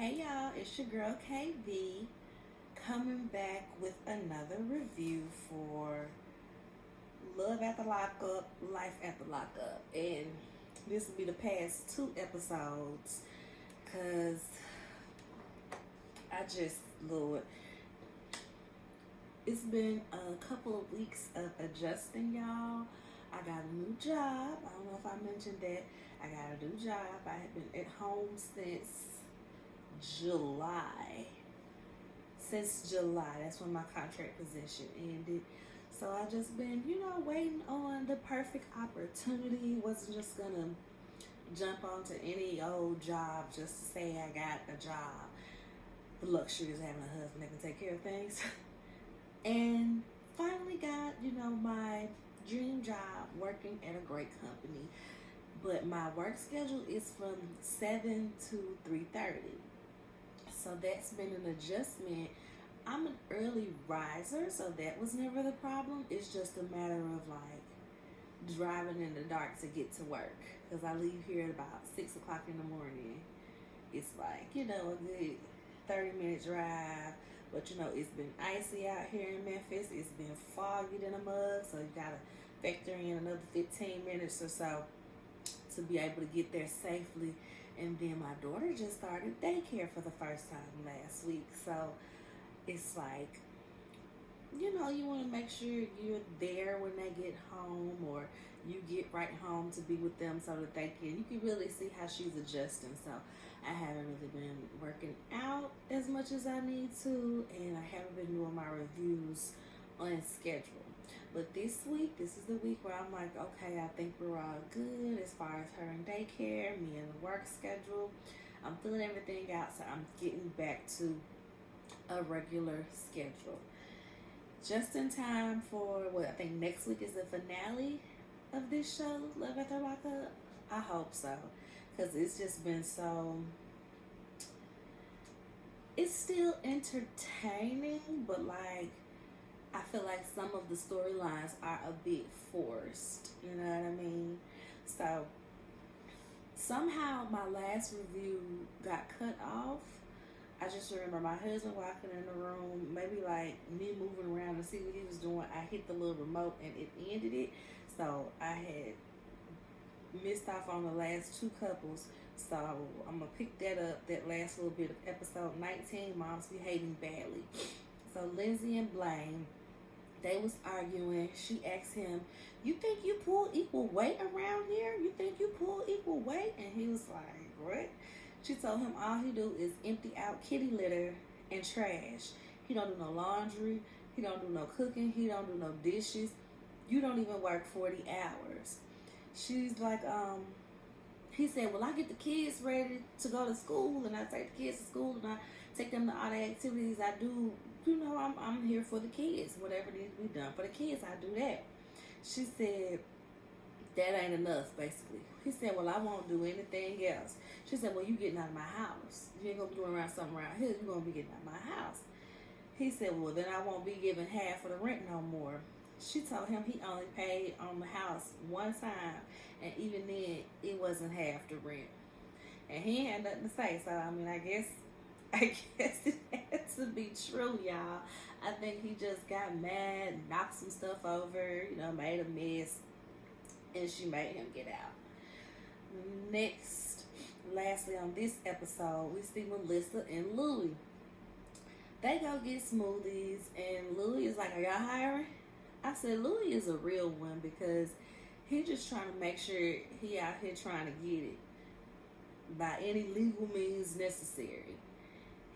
Hey y'all, it's your girl KV coming back with another review for Love at the Lockup, Life at the Lockup. And this will be the past two episodes because Lord, it's been a couple of weeks of adjusting, y'all. I got a new job. I don't know if I mentioned that. I got a new job. I have been at home July. Since July, that's when my contract position ended. So I just been, waiting on the perfect opportunity. Wasn't just gonna jump onto any old job just to say I got a job. The luxury is having a husband that can take care of things. And finally got, my dream job working at a great company. But my work schedule is from 7 to 3:30. So that's been an adjustment. I'm an early riser, so that was never the problem. It's just a matter of driving in the dark to get to work. Because I leave here at about 6 o'clock in the morning. It's a good 30-minute drive. But it's been icy out here in Memphis. It's been foggy than a mug. So you got to factor in another 15 minutes or so to be able to get there safely. And then my daughter just started daycare for the first time last week. So it's you want to make sure you're there when they get home, or you get right home to be with them so that you can really see how she's adjusting. So I haven't really been working out as much as I need to, and I haven't been doing my reviews on schedule. But this week, this is the week where I'm like, okay, I think we're all good as far as her and daycare, me and the work schedule. I'm filling everything out, so I'm getting back to a regular schedule. Just in time for I think next week is the finale of this show, Love at the Lockup. I hope so, because it's just been it's still entertaining, but I feel like some of the storylines are a bit forced. You know what I mean? So somehow my last review got cut off. I just remember my husband walking in the room, maybe me moving around to see what he was doing. I hit the little remote and it ended it. So I had missed off on the last two couples. So I'm going to pick that up, that last little bit of episode 19, Moms Behaving Badly. So Lindsay and Blaine, they was arguing. She asked him, "You think you pull equal weight around here? You think you pull equal weight?" And he was like, "What?" She told him all he do is empty out kitty litter and trash. He don't do no laundry. He don't do no cooking. He don't do no dishes. You don't even work 40 hours. She's like, he said, "Well, I get the kids ready to go to school, and I take the kids to school, and I take them to all the activities I do. I'm here for the kids. Whatever needs to be done for the kids, I do that." She said, "That ain't enough," basically. He said, "Well, I won't do anything else." She said, "Well, you getting out of my house. You ain't gonna be doing something around here. You're gonna be getting out of my house." He said, "Well, then I won't be giving half of the rent no more." She told him he only paid on the house one time, and even then, it wasn't half the rent. And he had nothing to say. So I guess it had to be true, y'all. I think he just got mad, knocked some stuff over, made a mess, and she made him get out. Lastly on this episode, we see Melissa and Louie. They go get smoothies, and Louie is like, "Are y'all hiring?" I said, Louie is a real one, because he just trying to make sure he out here trying to get it by any legal means necessary.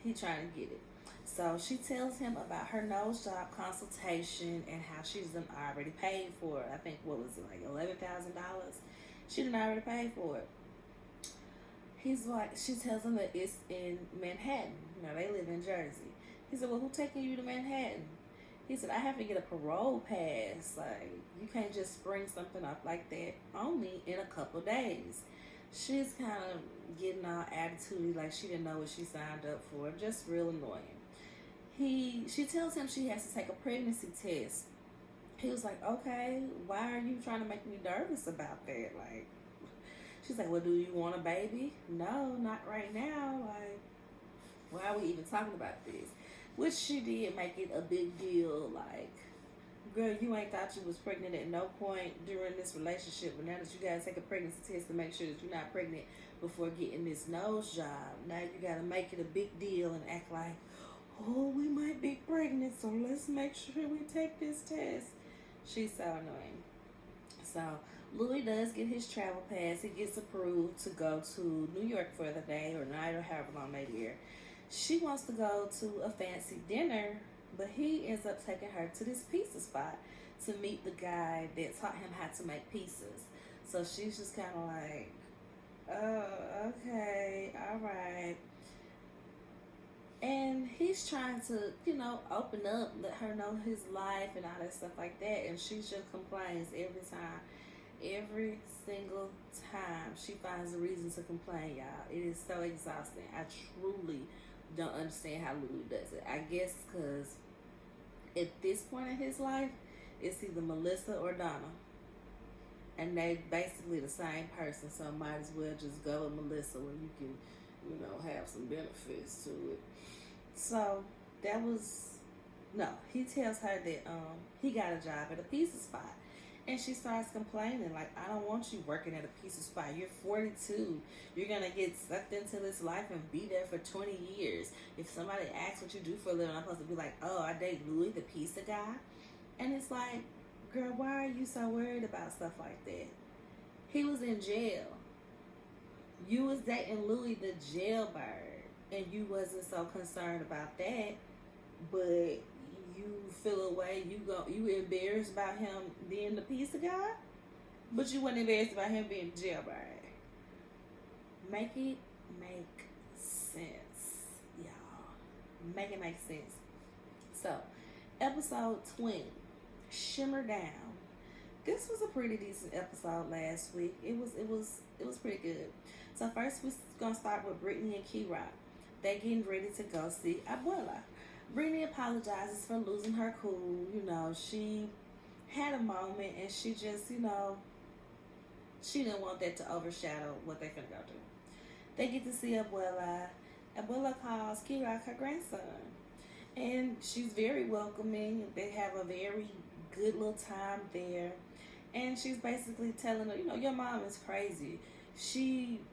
He trying to get it. So she tells him about her nose job consultation and how she's done already paid for it. I think, what was it, $11,000? She done already paid for it. She tells him that it's in Manhattan. They live in Jersey. He said, "Well, who taking you to Manhattan?" He said, "I have to get a parole pass. You can't just spring something up like that on me in a couple days." She's kind of getting all attitude, like she didn't know what she signed up for. Just real annoying. She tells him she has to take a pregnancy test. He was like, "Okay, why are you trying to make me nervous about that?" She's like, "Well, do you want a baby?" "No, not right now. why are we even talking about this? Which she did make it a big deal, like, girl, you ain't thought you was pregnant at no point during this relationship, but now that you gotta take a pregnancy test to make sure that you're not pregnant before getting this nose job, now you gotta make it a big deal and act like, oh, we might be pregnant, so let's make sure we take this test. She's so annoying. So Louis does get his travel pass. He gets approved to go to New York for the day or night or however long they there. She wants to go to a fancy dinner, but he ends up taking her to this pizza spot to meet the guy that taught him how to make pizzas. So she's just kind of like, oh, okay, all right. And he's trying to, open up, let her know his life and all that stuff like that. And she just complains every time. Every single time she finds a reason to complain, y'all. It is so exhausting. I truly don't understand how Louis does it. I guess because at this point in his life, it's either Melissa or Donna. And they basically the same person, so might as well just go with Melissa where you can, have some benefits to it. So that was, no, he tells her that he got a job at a pizza spot. And she starts complaining, like, I don't want you working at a pizza spot. You're 42. You're going to get sucked into this life and be there for 20 years. If somebody asks what you do for a living, I'm supposed to be like, oh, I date Louis, the pizza guy. And it's like, girl, why are you so worried about stuff like that? He was in jail. You was dating Louis, the jailbird. And you wasn't so concerned about that. But you feel away, you embarrassed about him being the pizza guy, but you weren't embarrassed about him being jailbird. Make it make sense, y'all. Make it make sense. So, episode 20, Shimmer Down. This was a pretty decent episode last week. It was pretty good. So first we're gonna start with Brittany and Key Rock. They getting ready to go see Abuela. Brittany apologizes for losing her cool. She had a moment and she just, she didn't want that to overshadow what they're finna go do. They get to see Abuela. Abuela calls Key-Rock her grandson. And she's very welcoming. They have a very good little time there. And she's basically telling her, your mom is crazy.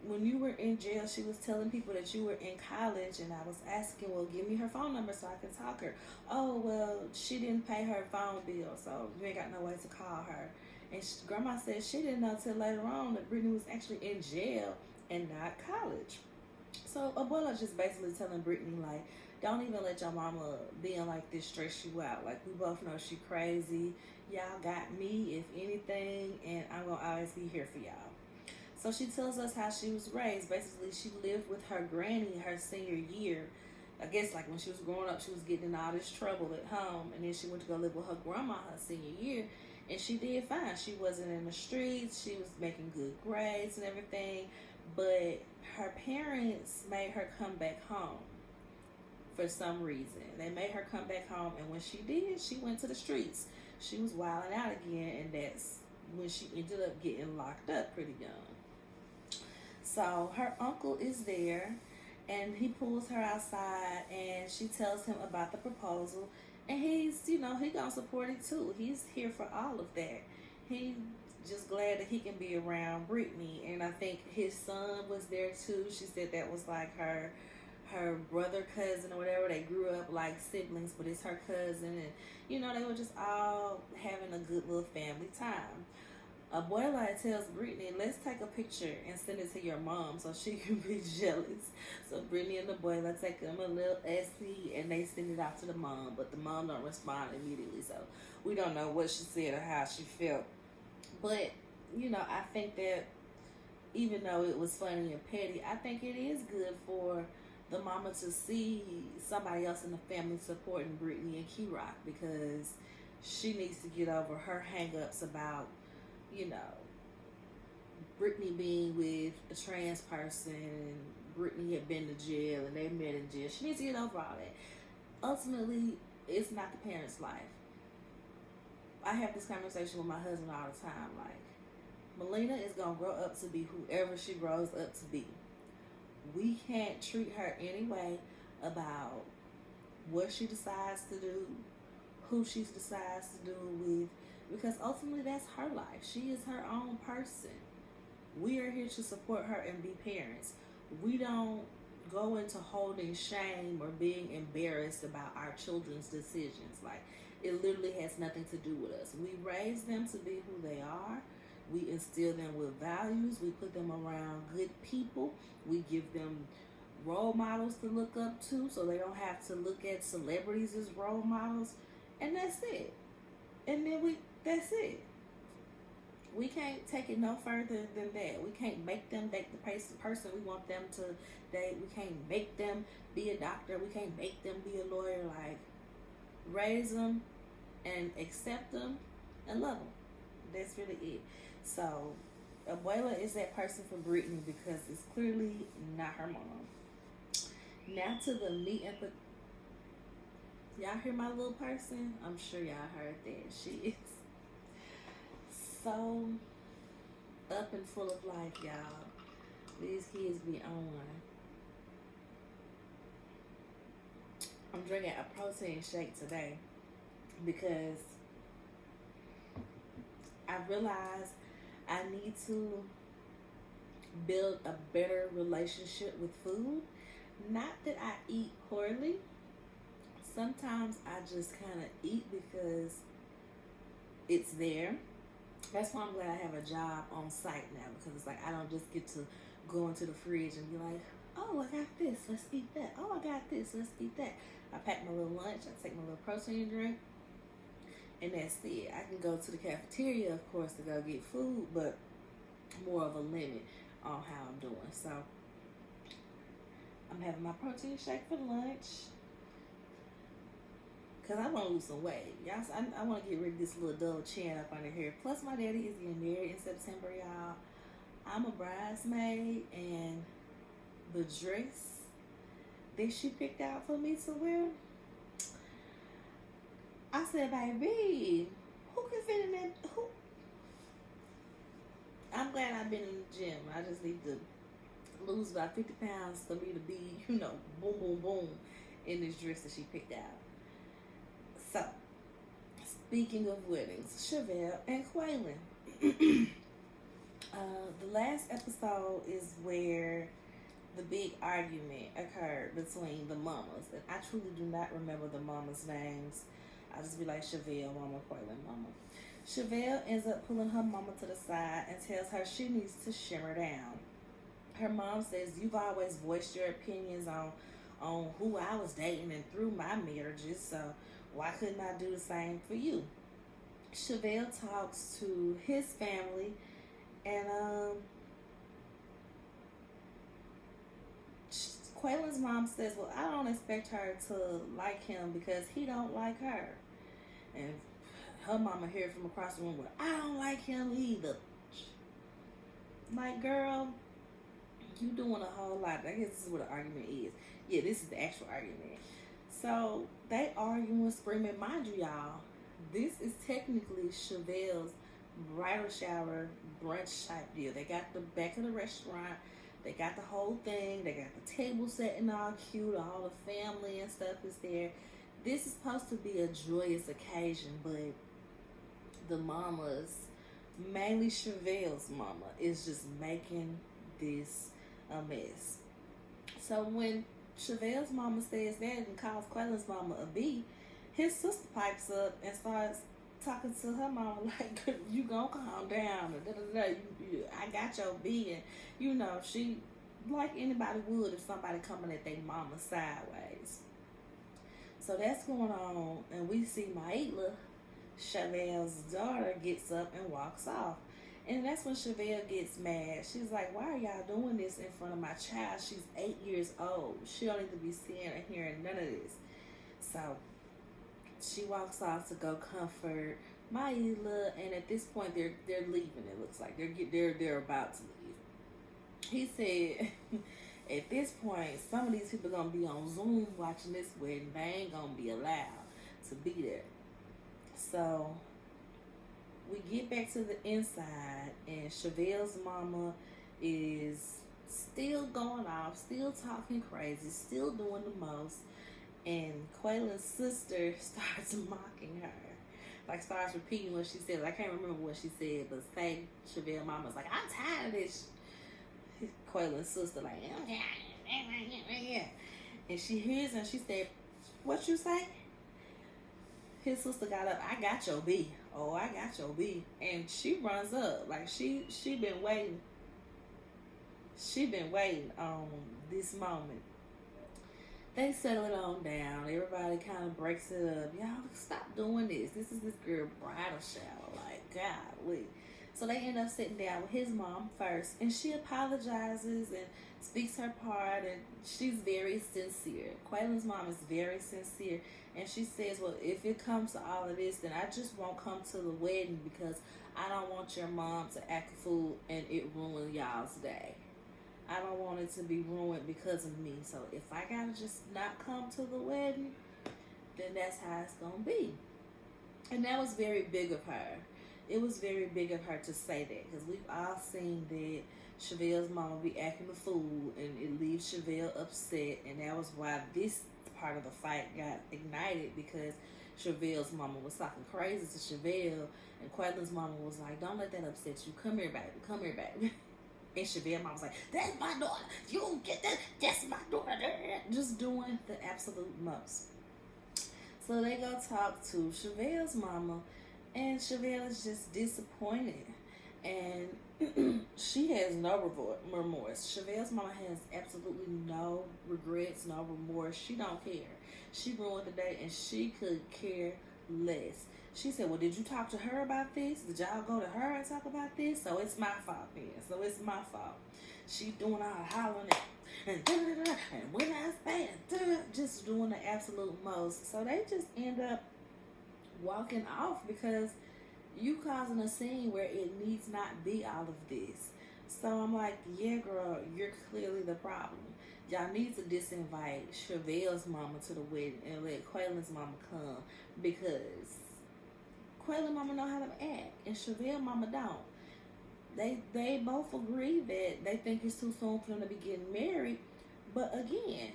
When you were in jail, she was telling people that you were in college, and I was asking, well, give me her phone number so I can talk her. Oh, well, she didn't pay her phone bill, so you ain't got no way to call her. And Grandma said she didn't know till later on that Brittany was actually in jail and not college. So Abuela just basically telling Brittany, like, don't even let your mama being like this stress you out. Like, we both know she crazy. Y'all got me, if anything, and I'm going to always be here for y'all. So she tells us how she was raised. Basically, she lived with her granny her senior year. I guess like when she was growing up, she was getting in all this trouble at home. And then she went to go live with her grandma her senior year. And she did fine. She wasn't in the streets. She was making good grades and everything. But her parents made her come back home for some reason. They made her come back home. And when she did, she went to the streets. She was wilding out again. And that's when she ended up getting locked up pretty young. So her uncle is there, and he pulls her outside, and she tells him about the proposal, and he's, he gonna support it too. He's here for all of that. He's just glad that he can be around Brittany, and I think his son was there too. She said that was like her brother, cousin, or whatever. They grew up like siblings, but it's her cousin, and they were just all having a good little family time. Abuela tells Brittany, let's take a picture and send it to your mom so she can be jealous. So Brittany and Abuela take them a little essay and they send it out to the mom, but the mom don't respond immediately. So we don't know what she said or how she felt. But, I think that even though it was funny and petty, I think it is good for the mama to see somebody else in the family supporting Brittany and Key-Rock, because she needs to get over her hang-ups about Brittany being with a trans person, and Brittany had been to jail and they met in jail. She needs to get over all that. Ultimately, it's not the parent's life. I have this conversation with my husband all the time. Like, Melina is going to grow up to be whoever she grows up to be. We can't treat her any way about what she decides to do, who she decides to do it with, because ultimately that's her life. She is her own person. We are here to support her and be parents. We don't go into holding shame or being embarrassed about our children's decisions. Like, it literally has nothing to do with us. We raise them to be who they are. We instill them with values. We put them around good people. We give them role models to look up to, so they don't have to look at celebrities as role models. And that's it. And then that's it. We can't take it no further than that. We can't make them date the person we want them to date. We can't make them be a doctor. We can't make them be a lawyer. Like, raise them and accept them and love them. That's really it. So, Abuela is that person for Brittany because it's clearly not her mom. Now to the meat and y'all hear my little person? I'm sure y'all heard that. She is so up and full of life, y'all. These kids be on. I'm drinking a protein shake today because I realized I need to build a better relationship with food. Not that I eat poorly. Sometimes I just kind of eat because it's there. That's why I'm glad I have a job on site now, because it's like I don't just get to go into the fridge and be like, oh, I got this, let's eat that. Oh, I got this, let's eat that. I pack my little lunch, I take my little protein drink, and that's it. I can go to the cafeteria, of course, to go get food, but more of a limit on how I'm doing. So I'm having my protein shake for lunch because I want to lose some weight. Y'all, I want to get rid of this little dull chin up under here. Plus, my daddy is getting married in September, y'all. I'm a bridesmaid, and the dress that she picked out for me to wear, I said, baby, who can fit in that? Who? I'm glad I've been in the gym. I just need to lose about 50 pounds for me to be, boom, boom, boom in this dress that she picked out. So, speaking of weddings, Chevelle and Quaylin. The last episode is where the big argument occurred between the mamas. And I truly do not remember the mamas' names. I'll just be like Chevelle, mama, Quaylin, mama. Chevelle ends up pulling her mama to the side and tells her she needs to shimmer down. Her mom says, you've always voiced your opinions on who I was dating and through my marriages, so why couldn't I do the same for you? Chevelle talks to his family, and Quaylin's mom says, well, I don't expect her to like him because he don't like her. And her mama heard from across the room, well, I don't like him either. Like, girl, you doing a whole lot. I guess this is what the argument is. Yeah, this is the actual argument. So they arguing, screaming. Mind you, y'all, this is technically Chevelle's bridal shower brunch type deal. They got the back of the restaurant. They got the whole thing. They got the table setting all cute. All the family and stuff is there. This is supposed to be a joyous occasion, but the mamas, mainly Chevelle's mama, is just making this a mess. So when Chevelle's mama says that and calls Quaylin's mama a B, his sister pipes up and starts talking to her mama like, you gonna calm down, I got your B. And she, like anybody would if somebody coming at their mama sideways. So that's going on, and we see Maitla, Chevelle's daughter, gets up and walks off. And that's when Chevelle gets mad. She's like, why are y'all doing this in front of my child? She's 8 years old. She don't need to be seeing or hearing none of this. So she walks off to go comfort Maitla, and at this point they're leaving. It looks like they're about to leave. He said, at this point, some of these people are gonna be on Zoom watching this wedding. They ain't gonna be allowed to be there. So we get back to the inside, and Chevelle's mama is still going off, still talking crazy, still doing the most. And Quayla's sister starts mocking her. Like, starts repeating what she said. I can't remember what she said, but say Chevelle mama's like, I'm tired of this. Quayla's sister like, and she hears and she said, what you say? His sister got up, I got your B. Oh, I got your B. And she runs up. Like, she been waiting. She been waiting on this moment. They settle it on down. Everybody kind of breaks it up. Y'all, stop doing this. This is this girl bridal shower. Like, golly. So they end up sitting down with his mom first. And she apologizes and speaks her part. And she's very sincere. Quayla's mom is very sincere. And she says, well, if it comes to all of this, then I just won't come to the wedding because I don't want your mom to act a fool and it ruin y'all's day. I don't want it to be ruined because of me. So if I gotta just not come to the wedding, then that's how it's gonna be. And that was very big of her. It was very big of her to say that because we've all seen that Chevelle's mama be acting a fool and it leaves Chevelle upset. And that was why this part of the fight got ignited because Chevelle's mama was talking crazy to Chevelle and Quayla's mama was like, don't let that upset you. Come here, baby. Come here, baby. And Chevelle's mom was like, that's my daughter. You don't get that. That's my daughter. Just doing the absolute most. So they go talk to Chevelle's mama, and Chevelle is just disappointed. And she has no remorse. Chevelle's mama has absolutely no regrets, no remorse. She don't care. She ruined the day, and she could care less. She said, well, did you talk to her about this? Did y'all go to her and talk about this? So it's my fault then. So it's my fault. She doing all the hollering and when I say just doing the absolute most. So they just end up walking off because you causing a scene where it needs not be all of this. So I'm like, yeah, girl, you're clearly the problem. Y'all need to disinvite Chevelle's mama to the wedding and let Quayla's mama come because Quayla mama know how to act and Chevelle mama don't. They both agree that they think it's too soon for them to be getting married, but again,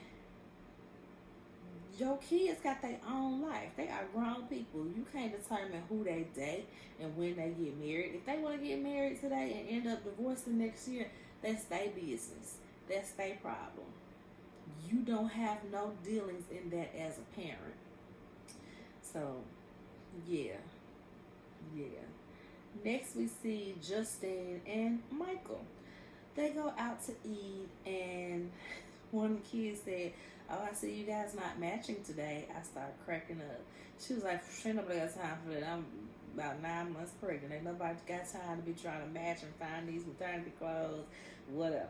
your kids got their own life. They are grown people. You can't determine who they date and when they get married. If they want to get married today and end up divorcing next year, that's their business. That's their problem. You don't have no dealings in that as a parent. So, yeah. Next we see Justine and Michael. They go out to eat and one of the kids said, oh, I see you guys not matching today. I started cracking up. She was like, ain't nobody got time for that. I'm about 9 months pregnant. Ain't nobody got time to be trying to match and find these maternity clothes, whatever.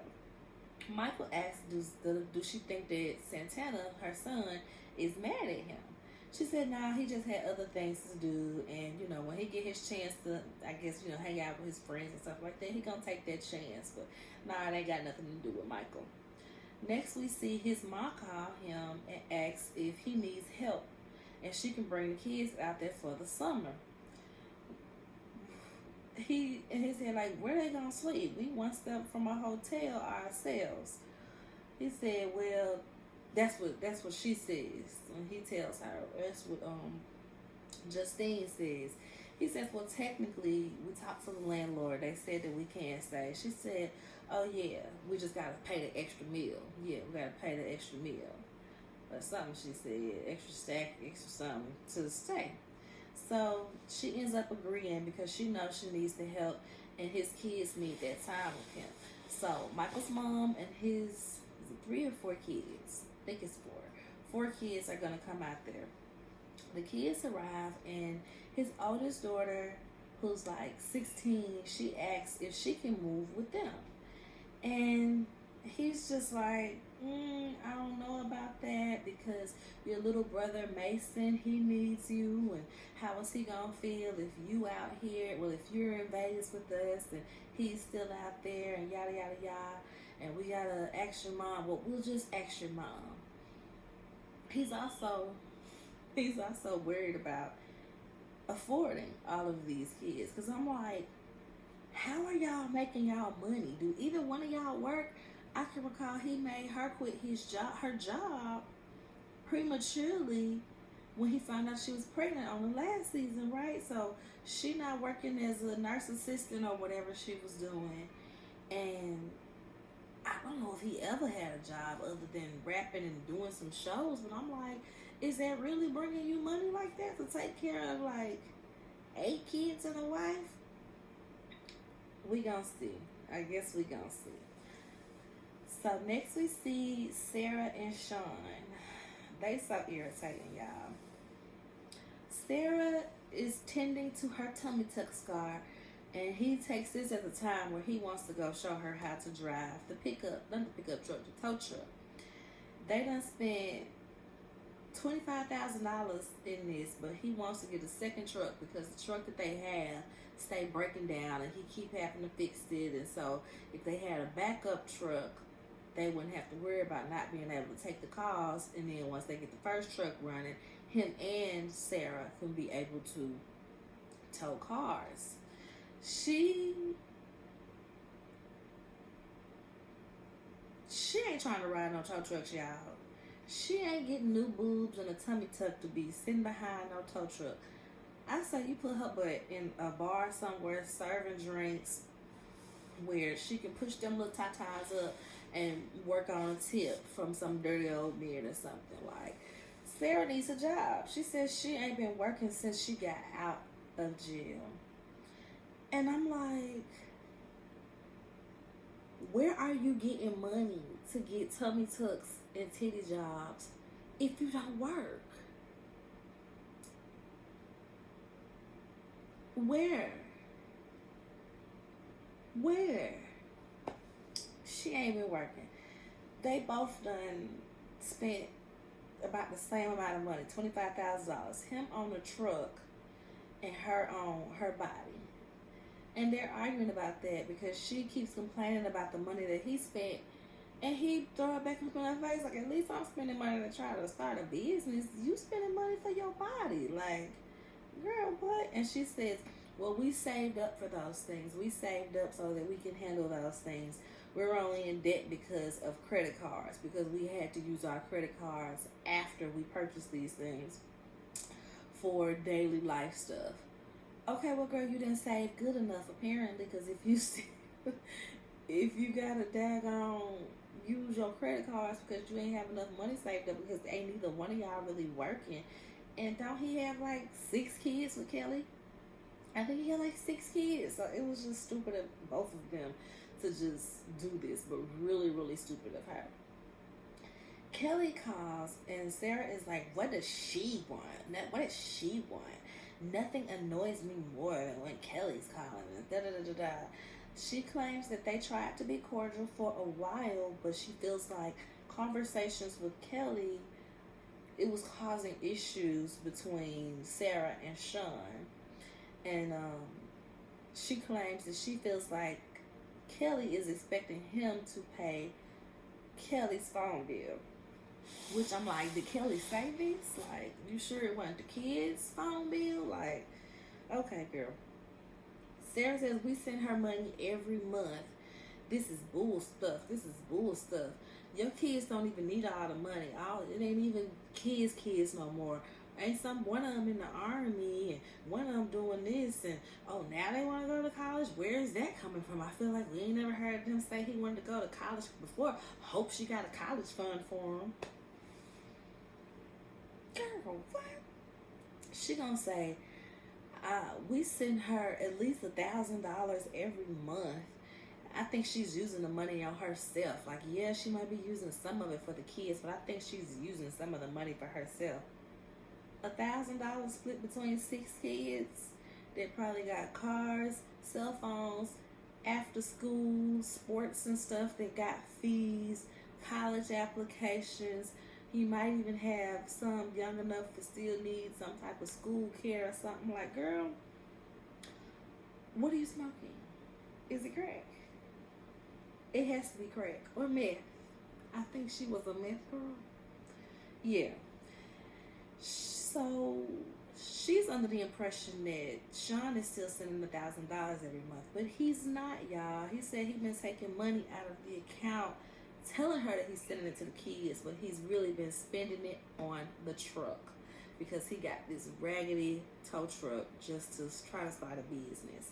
Michael asked, do she think that Santana, her son, is mad at him? She said, nah, he just had other things to do. And, when he get his chance to, I guess, hang out with his friends and stuff like that, he gonna take that chance. But, nah, it ain't got nothing to do with Michael. Next, we see his mom call him and asks if he needs help. And she can bring the kids out there for the summer. He said, like, where they gonna sleep? We one step from a hotel ourselves. He said, well, that's what she says. And he tells her, that's what Justine says. He says, well, technically, we talked to the landlord. They said that we can't stay. She said, oh, yeah, we just got to pay the extra meal. Yeah, we got to pay the extra meal. Or something she said, extra stack, extra something to stay. So she ends up agreeing because she knows she needs the help and his kids need that time with him. So Michael's mom and his 3 or 4 kids, I think it's 4 kids are going to come out there. The kids arrive and his oldest daughter, who's like 16, she asks if she can move with them. And he's just like, I don't know about that because your little brother Mason, he needs you, and how is he gonna feel if you out here? Well, if you're in Vegas with us and he's still out there and yada yada yada, and we gotta ask your mom. Well, we'll just ask your mom. He's also worried about affording all of these kids because I'm like, how are y'all making y'all money? Do either one of y'all work? I can recall he made her quit her job prematurely when he found out she was pregnant on the last season, right? So she not working as a nurse assistant or whatever she was doing, and I don't know if he ever had a job other than rapping and doing some shows. But I'm like, is that really bringing you money like that to take care of like 8 kids and a wife? We gonna see. I guess we gonna see. So next we see Sarah and Sean. They so irritating, y'all. Sarah is tending to her tummy tuck scar, and he takes this at the time where he wants to go show her how to drive the pickup, not the pickup truck, the tow truck. They done spent $25,000 in this, but he wants to get a second truck because the truck that they have stay breaking down, and he keep having to fix it. And so if they had a backup truck, they wouldn't have to worry about not being able to take the calls. And then once they get the first truck running, him and Sarah can be able to tow cars. She ain't trying to ride no tow trucks, y'all. She ain't getting new boobs and a tummy tuck to be sitting behind no tow truck. I say you put her butt in a bar somewhere serving drinks where she can push them little tatas up and work on a tip from some dirty old man or something. Like, Sarah needs a job. She says she ain't been working since she got out of jail. And I'm like, where are you getting money to get tummy tucks and titty jobs if you don't work? Where? She ain't been working. They both done spent about the same amount of money, $25,000. Him on the truck and her on her body. And they're arguing about that because she keeps complaining about the money that he spent, and he throw it back in her face like, at least I'm spending money to try to start a business. You spending money for your body. Like, girl, what? And she says, well, we saved up for those things. We saved up so that we can handle those things. We're only in debt because of credit cards, because we had to use our credit cards after we purchased these things for daily life stuff. Okay, well, girl, you didn't save good enough, apparently, because if you got a daggone use your credit cards because you ain't have enough money saved up, because ain't neither one of y'all really working. And don't he have like 6 kids with Kelly? I think he had like 6 kids. So it was just stupid of both of them to just do this, but really, really stupid of her. Kelly calls and Sarah is like, what does she want? What does she want? Nothing annoys me more than when Kelly's calling and da-da-da-da-da. She claims that they tried to be cordial for a while, but she feels like conversations with Kelly, it was causing issues between Sarah and Sean. And she claims that she feels like Kelly is expecting him to pay Kelly's phone bill. Which I'm like, did Kelly say this? Like, you sure it wasn't the kids' phone bill? Like, okay, girl. Sarah says we send her money every month. This is bull stuff. Your kids don't even need all the money. It ain't even kids no more. Ain't one of them in the army, and one of them doing this, and oh, now they want to go to college? Where is that coming from? I feel like we ain't never heard them say he wanted to go to college before. Hope she got a college fund for him. Girl, what? She gonna say, we send her at least $1,000 every month. I think she's using the money on herself. Like, yeah, she might be using some of it for the kids, but I think she's using some of the money for herself. $1,000 split between 6 kids that probably got cars, cell phones, after school, sports and stuff that got fees, college applications. He might even have some young enough to still need some type of school care or something. Like, girl, what are you smoking? Is it crack? It has to be crack or meth. I think she was a meth girl. Yeah. So she's under the impression that Sean is still sending $1,000 every month, but he's not, y'all. He said he's been taking money out of the account telling her that he's sending it to the kids, but he's really been spending it on the truck because he got this raggedy tow truck just to try to start a business,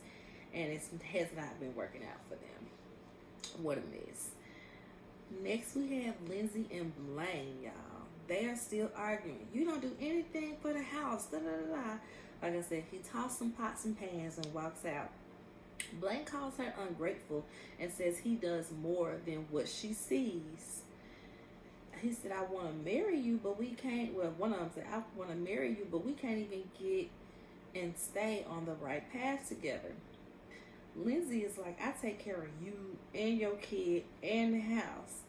and it has not been working out for them. What a mess. Next, we have Lindsay and Blaine, y'all. They are still arguing. You don't do anything for the house. Da, da, da, da. Like I said, he tossed some pots and pans and walks out. Blaine calls her ungrateful and says he does more than what she sees. He said, I want to marry you, but we can't. Well, one of them said, I want to marry you, but we can't even get and stay on the right path together. Lindsay is like, I take care of you and your kid and the house.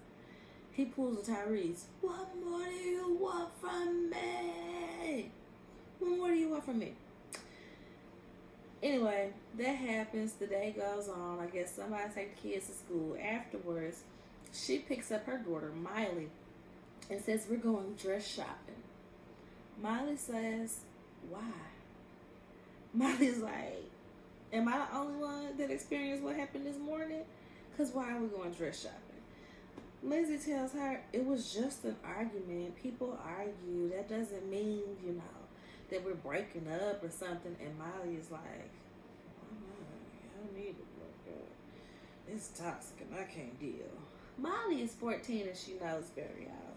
He pulls a Tyrese. What more do you want from me? What more do you want from me? Anyway, that happens. The day goes on. I guess somebody takes the kids to school. Afterwards, she picks up her daughter, Miley, and says, we're going dress shopping. Miley says, why? Miley's like, am I the only one that experienced what happened this morning? Because why are we going dress shopping? Lindsay tells her it was just an argument. People argue. That doesn't mean, that we're breaking up or something. And Miley is like, I don't need to break up. It's toxic and I can't deal. Miley is 14 and she knows better, y'all.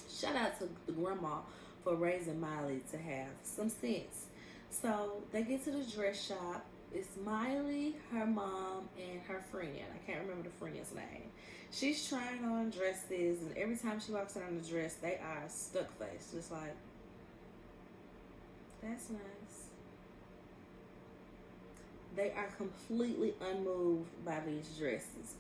Shout out to the grandma for raising Miley to have some sense. So they get to the dress shop. It's Miley, her mom, and her friend. I can't remember the friend's name. She's trying on dresses, and every time she walks out in the dress, they are stuck faced. Just like, that's nice. They are completely unmoved by these dresses.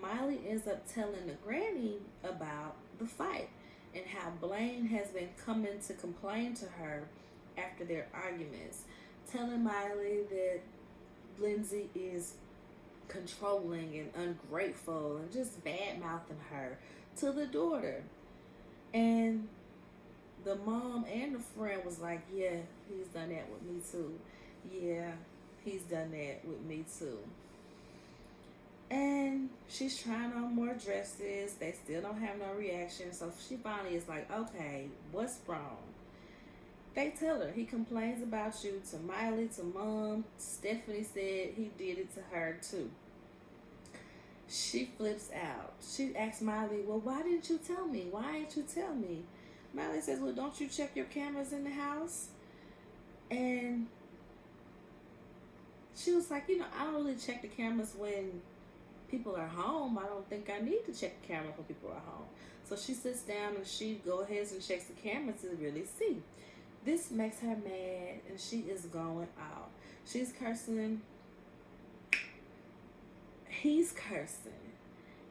Miley ends up telling the granny about the fight and how Blaine has been coming to complain to her after their arguments, telling Miley that Lindsay is controlling and ungrateful and just bad-mouthing her to the daughter. And the mom and the friend was like, yeah, he's done that with me too. Yeah, he's done that with me too. And she's trying on more dresses. They still don't have no reaction. So she finally is like, okay, what's wrong? They tell her he complains about you to Miley, to mom. Stephanie said he did it to her too. She flips out. She asks Miley, well, why didn't you tell me? Why didn't you tell me? Miley says, well, don't you check your cameras in the house? And she was like, I don't really check the cameras when people are home. I don't think I need to check the camera when people are home. So she sits down and she goes ahead and checks the camera to really see. This makes her mad and she is going out. She's cursing. He's cursing.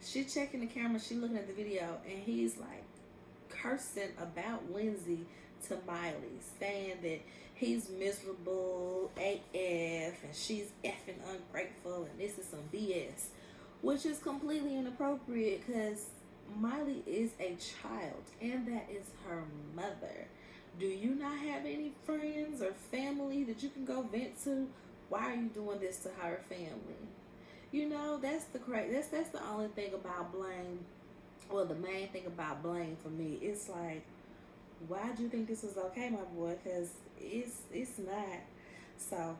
She checking the camera. She looking at the video and he's like cursing about Lindsay to Miley, saying that he's miserable AF and she's effing ungrateful and this is some BS, which is completely inappropriate because Miley is a child and that is her mother. Do you not have any friends or family that you can go vent to? Why are you doing this to her family? That's the only thing about Blaine. Well, the main thing about Blaine for me, it's like, why do you think this is okay, my boy? Because it's not. So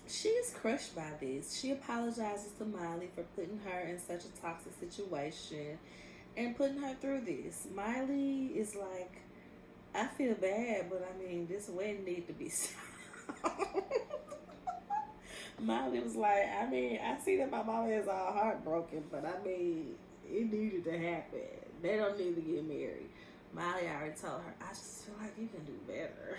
she's crushed by this. She apologizes to Miley for putting her in such a toxic situation and putting her through this. Miley is like, I feel bad, but this wedding need to be stopped. Miley was like, I see that my mama is all heartbroken, but it needed to happen. They don't need to get married. Miley already told her, I just feel like you can do better.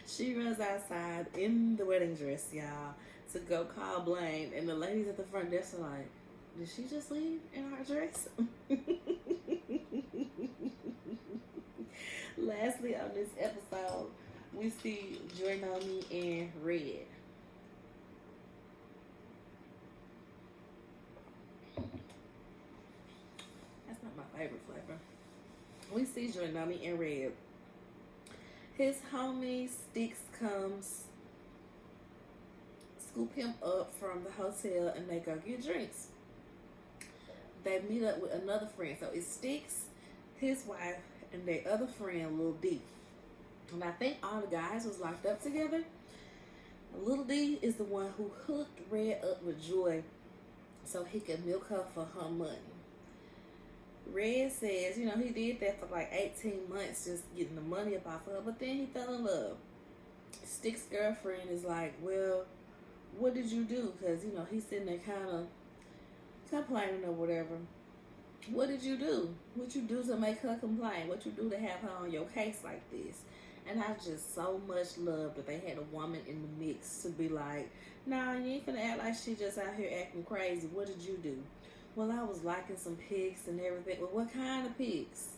She runs outside in the wedding dress, y'all, to go call Blaine, and the ladies at the front desk are like, did she just leave in her dress? Lastly, on this episode, we see Jornomi in red. That's not my favorite flavor. We see Jornomi in red. His homie Sticks comes, scoop him up from the hotel, and they go get drinks. they meet up with another friend. So it Sticks, his wife, and their other friend, Lil D. And I think all the guys was locked up together. Lil D is the one who hooked Red up with Joy so he could milk her for her money. Red says, he did that for like 18 months just getting the money up off of her, but then he fell in love. Stick's girlfriend is like, well, what did you do? Because, he's sitting there kind of complaining or whatever. What did you do? What you do to make her complain? What you do to have her on your case like this? And I just so much love that they had a woman in the mix to be like, nah, you ain't finna act like she just out here acting crazy. What did you do? Well, I was liking some pics and everything. Well, what kind of pics?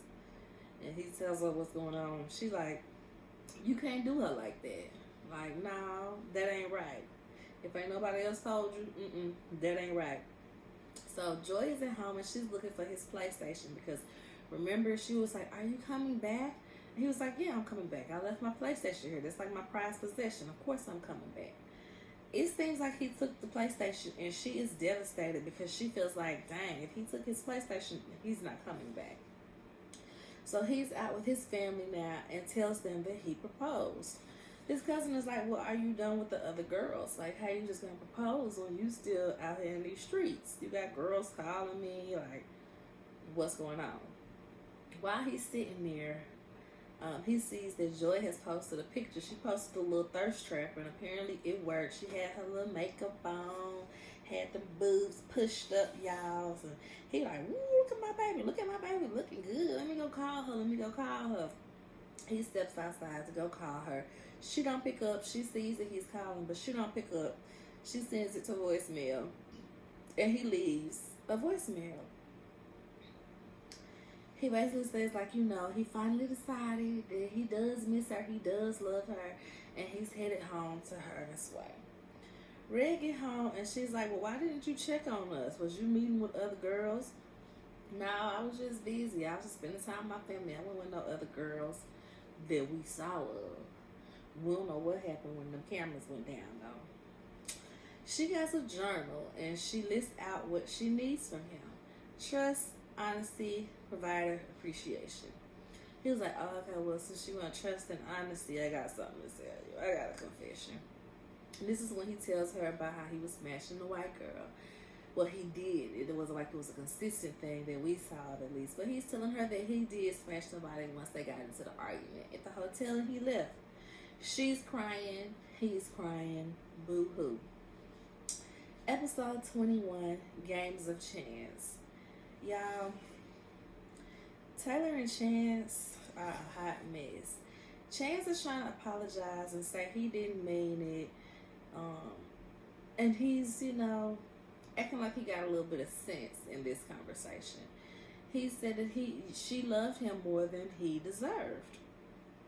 And he tells her what's going on. She like, you can't do her like that. Like, no, that ain't right. If ain't nobody else told you, that ain't right. So Joy is at home and she's looking for his PlayStation because remember she was like, are you coming back? And he was like, yeah, I'm coming back. I left my PlayStation here. That's like my prized possession. Of course I'm coming back. It seems like he took the PlayStation and she is devastated because she feels like, dang, if he took his PlayStation, he's not coming back. So he's out with his family now and tells them that he proposed. His cousin is like, well, are you done with the other girls? Like, how you just going to propose when you still out here in these streets? You got girls calling me, like, what's going on? While he's sitting there, he sees that Joy has posted a picture. She posted a little thirst trap, and apparently it worked. She had her little makeup on, had the boobs pushed up, y'all. And he like, woo, look at my baby, looking good. Let me go call her. He steps outside to go call her. She don't pick up. She sees that he's calling, but she don't pick up. She sends it to voicemail, and he leaves a voicemail. He basically says, like, he finally decided that he does miss her, he does love her, and he's headed home to her this way. Red get home, and she's like, well, why didn't you check on us? Was you meeting with other girls? No, I was just busy. I was just spending time with my family. I wasn't with no other girls that we saw of. We don't know what happened when the cameras went down, though. She has a journal, and she lists out what she needs from him. Trust, honesty, provider, appreciation. He was like, oh, okay, well, since you want trust and honesty, I got something to tell you. I got a confession. And this is when he tells her about how he was smashing the white girl. Well, he did. It wasn't like it was a consistent thing that we saw, at least. But he's telling her that he did smash somebody once they got into the argument at the hotel and he left. She's crying. He's crying. Boo-hoo. Episode 21, Games of Chance. Y'all, Taylor and Chance are a hot mess. Chance is trying to apologize and say he didn't mean it. And he's, acting like he got a little bit of sense in this conversation. He said that she loved him more than he deserved.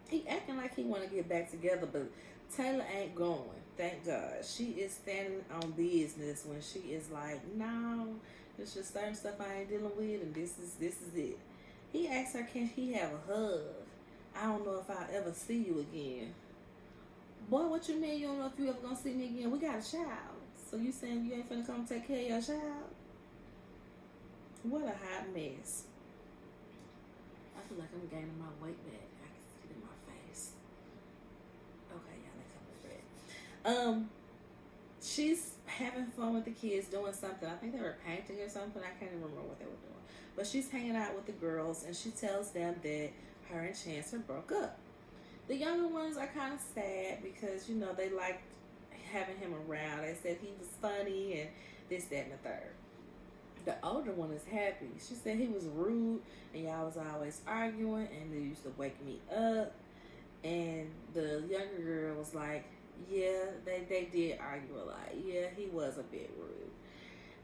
He acting like he want to get back together, but Taylor ain't going. Thank God. She is standing on business when she is like, no, there's just certain stuff I ain't dealing with, and this is it. He asked her, can he have a hug? I don't know if I'll ever see you again. Boy, what you mean you don't know if you ever gonna see me again? We got a child. So you saying you ain't finna come take care of your child? What a hot mess. I feel like I'm gaining my weight back. I can see it in my face. Okay, y'all, let's come back. She's having fun with the kids, doing something. I think they were painting or something. I can't even remember what they were doing. But she's hanging out with the girls, and she tells them that her and Chance broke up. The younger ones are kind of sad because, they liked having him around. They said he was funny and this, that, and the third. The older one is happy. She said he was rude and y'all was always arguing and they used to wake me up. And the younger girl was like, yeah, they did argue a lot. Yeah, he was a bit rude.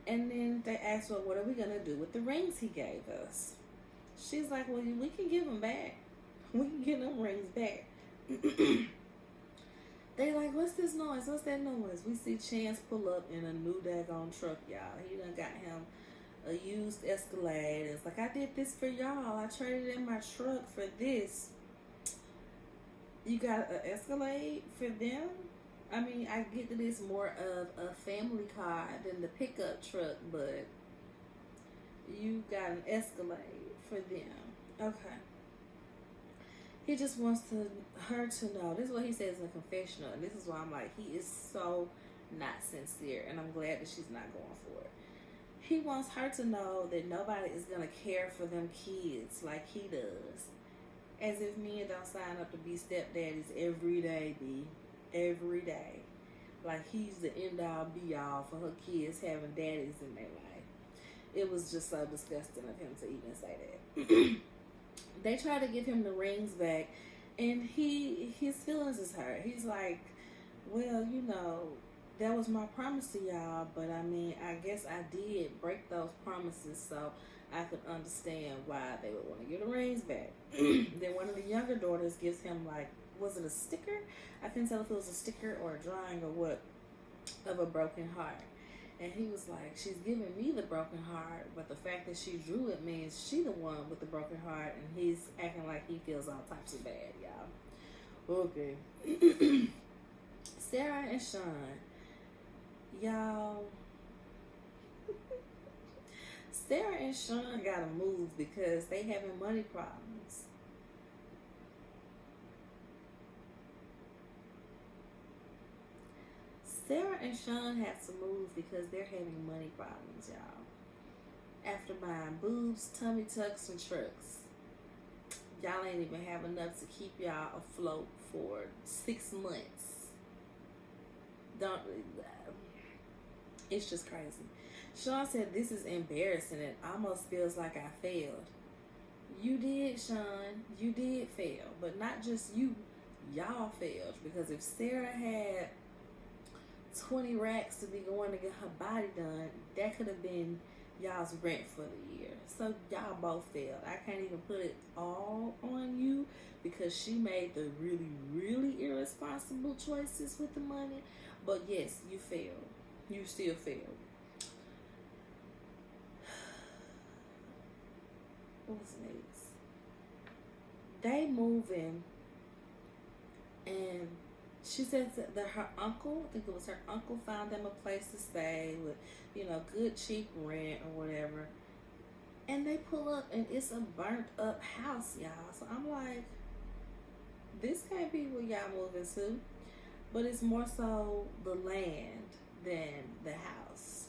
And then they asked her, what are we going to do with the rings he gave us? She's like, well, we can give them back. We can get them rings back. They like, what's this noise? What's that noise? We see Chance pull up in a new daggone truck, y'all. He done got him a used Escalade. It's like, I did this for y'all. I traded in my truck for this. You got an Escalade for them? I mean, I get that it's more of a family car than the pickup truck, but You got an Escalade for them. Okay. He just wants her to know. This is what he says in the confessional, and this is why I'm like, he is so not sincere, and I'm glad that she's not going for it. He wants her to know that nobody is gonna care for them kids like he does. As if men don't sign up to be stepdaddies every day, B. Every day. Like he's the end all be all for her kids having daddies in their life. It was just so disgusting of him to even say that. They try to give him the rings back, and his feelings is hurt. He's like, well, that was my promise to y'all, but I mean, I guess I did break those promises, so I could understand why they would want to give the rings back. Then one of the younger daughters gives him, like, was it a sticker? I couldn't tell if it was a sticker or a drawing or what, of a broken heart. And he was like, she's giving me the broken heart, but the fact that she drew it means she the one with the broken heart, and he's acting like he feels all types of bad, y'all. Okay. Sarah and Sean. Y'all. Sarah and Sean gotta move because they having money problems. Sarah and Sean have to move because they're having money problems, y'all. After buying boobs, tummy tucks, and trucks, y'all ain't even have enough to keep y'all afloat for 6 months. It's just crazy. Sean said, this is embarrassing. It almost feels like I failed. You did, Sean. You did fail. But not just you. Y'all failed. Because if Sarah had 20 racks to be going to get her body done, that could have been y'all's rent for the year. So y'all both failed. I can't even put it all on you because she made the really, really irresponsible choices with the money. But yes, you failed. You still failed. What's next? They moving, and she said that her uncle, I think it was her uncle, found them a place to stay with, good cheap rent or whatever. And they pull up, and it's a burnt up house, y'all. So I'm like, this can't be where y'all moving to. But it's more so the land than the house.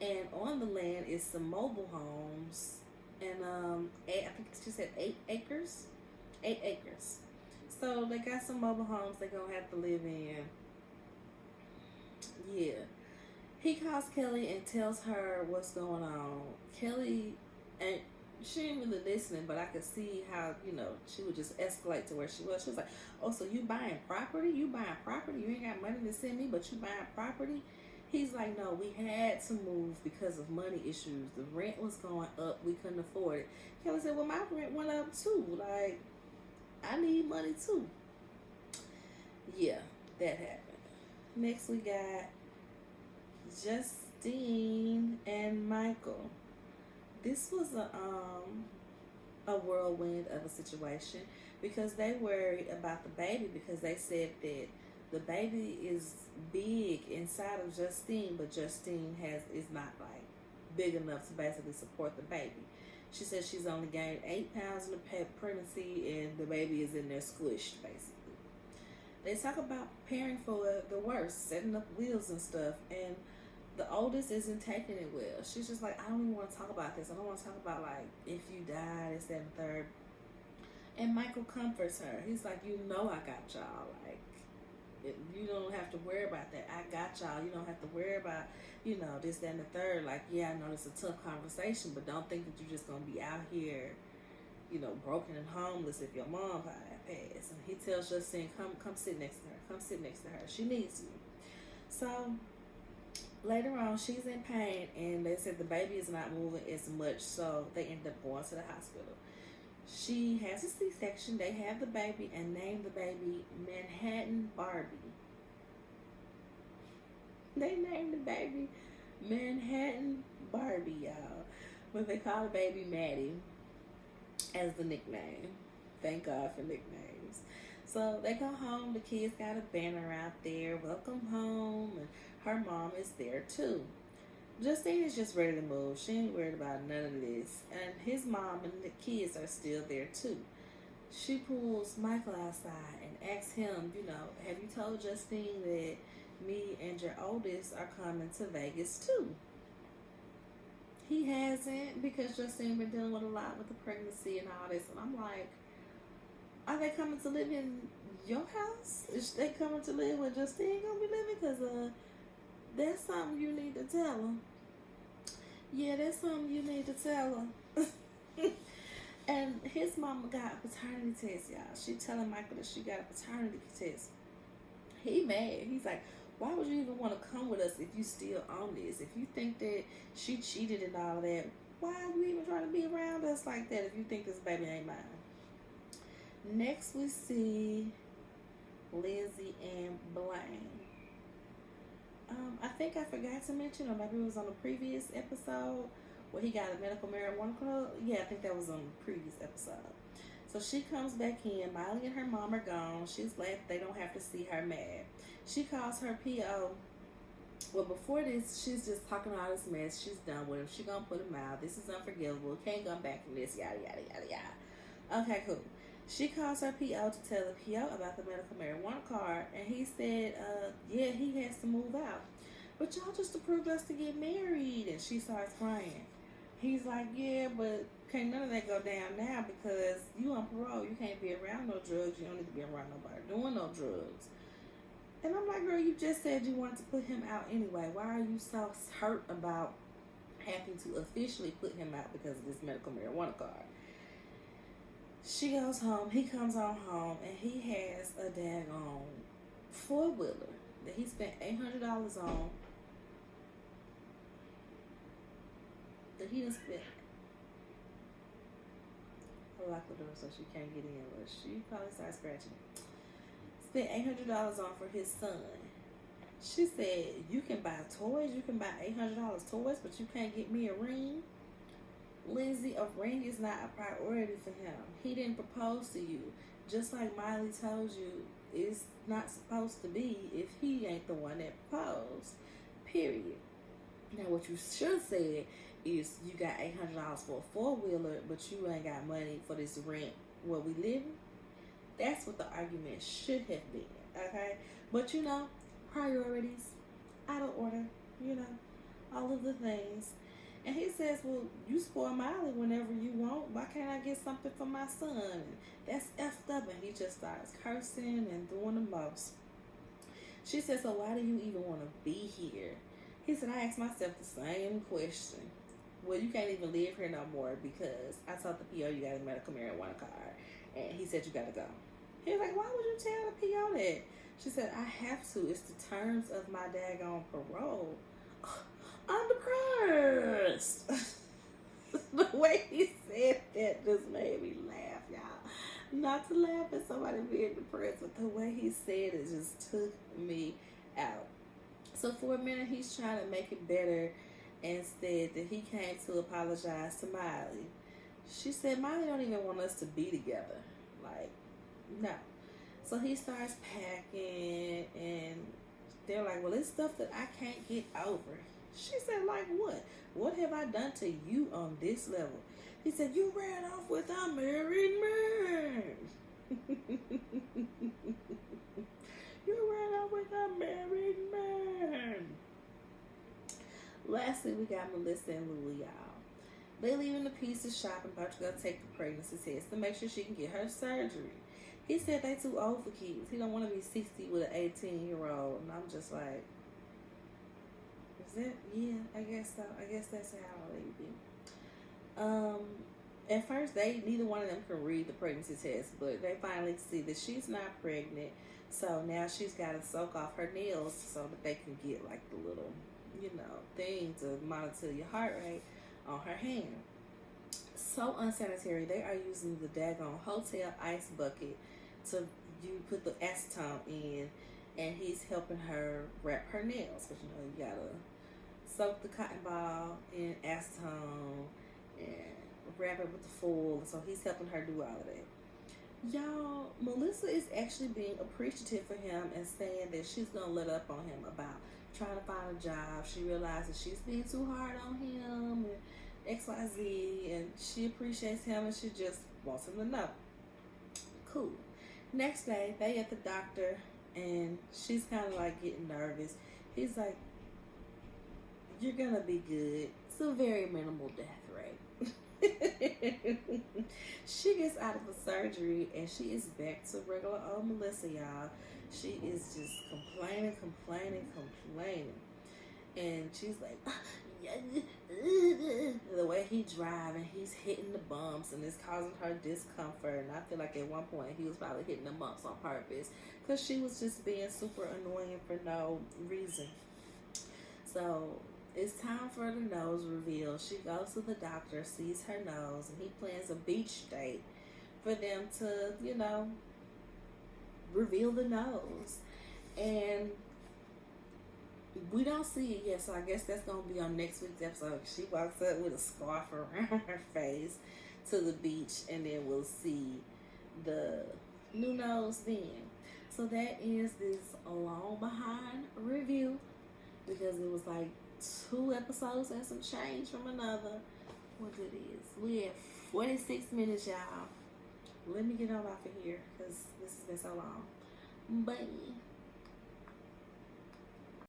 And on the land is some mobile homes. And I think she said 8 acres. 8 acres. So they got some mobile homes they're gonna have to live in. Yeah. He calls Kelly and tells her what's going on. Kelly, and she ain't really listening, but I could see how, she would just escalate to where she was. She was like, oh, so you buying property? You buying property? You ain't got money to send me, but you buying property? He's like, no, we had to move because of money issues. The rent was going up. We couldn't afford it. Kelly said, well, my rent went up too. Like, I need money too. Yeah, that happened. Next, we got Justine and Michael. This was a whirlwind of a situation because they worried about the baby because they said that the baby is big inside of Justine, but Justine is not like big enough to basically support the baby. She says she's only gained 8 pounds in the pregnancy, and the baby is in there squished, basically. They talk about preparing for the worst, setting up wheels and stuff, and the oldest isn't taking it well. She's just like, I don't even want to talk about this. I don't want to talk about, like, if you die, this, that, and third. And Michael comforts her. He's like, I got y'all. Like, you don't have to worry about that. I got y'all. You don't have to worry about, this, that, and the third. Like, yeah, I know it's a tough conversation, but don't think that you're just going to be out here, broken and homeless if your mom passed. And he tells Justine, come sit next to her. Come sit next to her. She needs you. So later on, she's in pain, and they said the baby is not moving as much, so they end up going to the hospital. She has a C-section. They have the baby and name the baby Manhattan Barbie. They named the baby Manhattan Barbie, y'all. But they call the baby Maddie as the nickname. Thank God for nicknames. So they go home. The kids got a banner out there, welcome home, and her mom is there too. Justine is just ready to move. She ain't worried about none of this. And his mom and the kids are still there too. She pulls Michael outside and asks him, have you told Justine that me and your oldest are coming to Vegas too? He hasn't, because Justine been dealing with a lot with the pregnancy and all this. And I'm like, are they coming to live in your house? Is they coming to live where Justine gonna be living? Because that's something you need to tell her. Yeah, that's something you need to tell her. And his mama got a paternity test, y'all. She telling Michael that she got a paternity test. He mad. He's like, why would you even want to come with us if you still on this? If you think that she cheated and all that, why are you even trying to be around us like that if you think this baby ain't mine? Next we see Lindsay and Blaine. I think I forgot to mention, or maybe it was on the previous episode, where he got a medical marijuana club. Yeah, I think that was on the previous episode. So she comes back in. Miley and her mom are gone. She's glad they don't have to see her mad. She calls her PO. Well, before this, she's just talking all this mess. She's done with him. She gonna put him out. This is unforgivable. Can't come back from this. Yada, yada, yada, yada. Okay, cool. She calls her PO to tell the PO about the medical marijuana card. And he said, yeah, he has to move out. But y'all just approved us to get married. And she starts crying. He's like, yeah, but can't none of that go down now because you on parole. You can't be around no drugs. You don't need to be around nobody doing no drugs. And I'm like, girl, you just said you wanted to put him out anyway. Why are you so hurt about having to officially put him out because of this medical marijuana card? She goes home. He comes on home, and he has a daggone four-wheeler that he spent $800 on. That he done spent. I lock the door so she can't get in, but she probably started scratching. Spent $800 on for his son. She said, you can buy toys, you can buy $800 toys, but you can't get me a ring. Lindsay, a ring is not a priority for him. He didn't propose to you. Just like Miley told you, it's not supposed to be if he ain't the one that proposed. Period. Now, what you should have said is you got $800 for a four-wheeler, but you ain't got money for this rent where we live. That's what the argument should have been, okay? But, priorities, out of order, all of the things. And he says, well, you spoil Miley whenever you want. Why can't I get something for my son? And that's effed up. And he just starts cursing and doing the most. She says, so why do you even want to be here? He said, I asked myself the same question. Well, you can't even live here no more because I told the PO you got a medical marijuana card. And he said, you got to go. He was like, why would you tell the PO that? She said, I have to. It's the terms of my daggone parole. I'm depressed. The way he said that just made me laugh, y'all. Not to laugh at somebody being depressed, but the way he said it just took me out. So for a minute, he's trying to make it better and said that he came to apologize to Miley. She said, Miley don't even want us to be together. Like, no. So he starts packing, and they're like, well, it's stuff that I can't get over. She said, like what? What have I done to you on this level? He said, you ran off with a married man. You ran off with a married man. Lastly, we got Melissa and Louie, y'all. They leaving the pieces shop and about to go take the pregnancy test to make sure she can get her surgery. He said they too old for kids. He don't want to be 60 with an 18-year-old. And I'm just like, is that? Yeah, I guess so. I guess that's how they be. At first, neither one of them can read the pregnancy test, but they finally see that she's not pregnant. So now she's got to soak off her nails so that they can get like the little, thing to monitor your heart rate on her hand. So unsanitary. They are using the daggone hotel ice bucket to put the acetone in, and he's helping her wrap her nails. Because, you gotta soak the cotton ball in acetone and wrap it with the foil. So he's helping her do all of that. Y'all, Melissa is actually being appreciative for him and saying that she's going to let up on him about trying to find a job. She realizes she's being too hard on him and XYZ, and she appreciates him and she just wants him to know. Cool. Next day, they at the doctor and she's kind of like getting nervous. He's like, "You're gonna be good. It's a very minimal death rate." She gets out of the surgery and she is back to regular old Melissa, y'all. She is just complaining. And she's like, the way he driving, he's hitting the bumps and it's causing her discomfort. And I feel like at one point he was probably hitting the bumps on purpose because she was just being super annoying for no reason. So it's time for the nose reveal. She goes to the doctor, sees her nose, and he plans a beach date for them to, reveal the nose. And we don't see it yet, so I guess that's going to be on next week's episode. She walks up with a scarf around her face to the beach, and then we'll see the new nose then. So that is this long behind review, because it was like 2 episodes and some change from another. What it is, we have 46 minutes, y'all. Let me get on off of here because this has been so long. Bye.